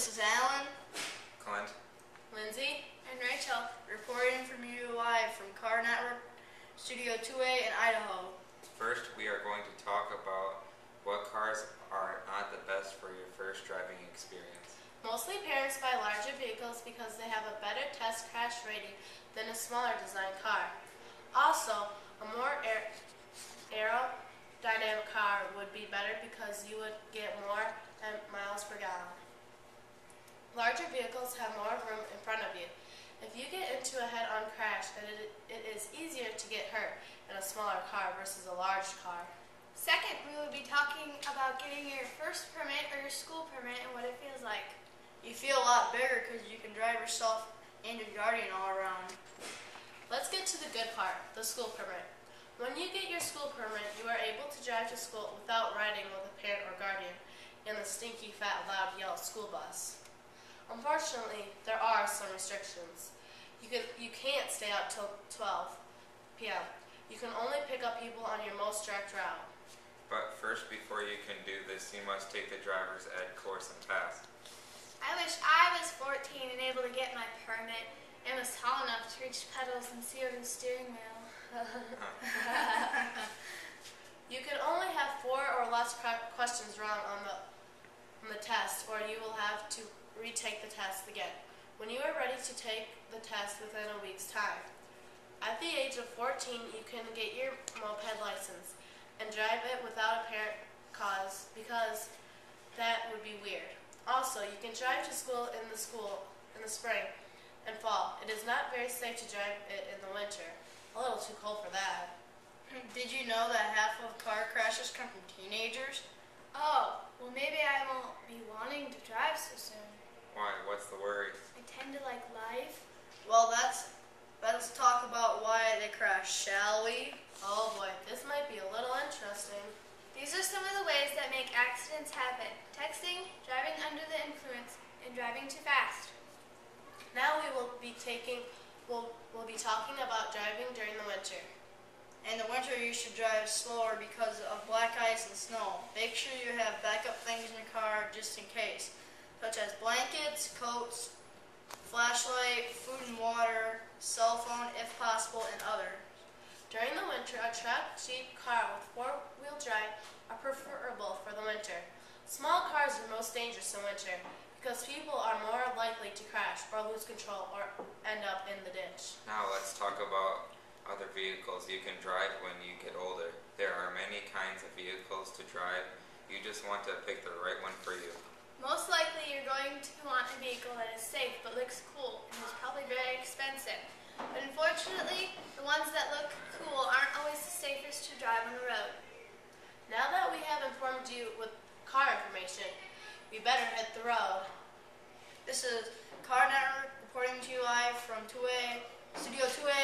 This is Alan, Clint, Lindsay, and Rachel, reporting from you live from CarNetwork, Studio 2A in Idaho. first we are going to talk about what cars are not the best for your first driving experience. mostly parents buy larger vehicles because they have a better test crash rating than a smaller design car. Also, a more aerodynamic car would be better because you would get more miles per gallon. Larger vehicles have more room in front of you. If you get into a head-on crash, it is easier to get hurt in a smaller car versus a large car. Second, we will be talking about getting your first permit or your school permit and what it feels like. You feel a lot bigger because you can drive yourself and your guardian all around. Let's get to the good part, the school permit. When you get your school permit, you are able to drive to school without riding with a parent or guardian in the stinky, fat, loud, yellow school bus. Unfortunately, there are some restrictions. You can't stay out till 12 p.m. You can only pick up people on your most direct route. But first, before you can do this, you must take the driver's ed course and pass. I wish I was 14 and able to get my permit and was tall enough to reach pedals and see over the steering wheel. You can only have 4 or less questions wrong on the test, or you will have to retake the test again when you are ready to take the test within a week's time. At the age of 14, you can get your moped license and drive it without a parent because that would be weird. Also, you can drive to school in the spring and fall. It is not very safe to drive it in the winter. A little too cold for that. Did you know that half of car crashes come from teenagers? Oh, well maybe I won't be wanting to drive so soon. Why? What's the worry? I tend to like life. Well, let's talk about why they crash, shall we? Oh boy, this might be a little interesting. These are some of the ways that make accidents happen. Texting, driving under the influence, and driving too fast. Now we'll be talking about driving during the winter. In the winter, you should drive slower because of black ice and snow. Make sure you have backup things in your car just in case, such as blankets, coats, flashlight, food and water, cell phone if possible, and others. During the winter, a truck, jeep, car with four-wheel drive are preferable for the winter. Small cars are most dangerous in winter because people are more likely to crash or lose control or end up in the ditch. Now let's talk about other vehicles you can drive when you get older. There are many kinds of vehicles to drive. You just want to pick the right one for you. Most likely you're going to want a vehicle that is safe but looks cool and is probably very expensive. But unfortunately, the ones that look cool aren't always the safest to drive on the road. Now that we have informed you with car information, we better hit the road. This is CarNetwork reporting to you live from Studio 2A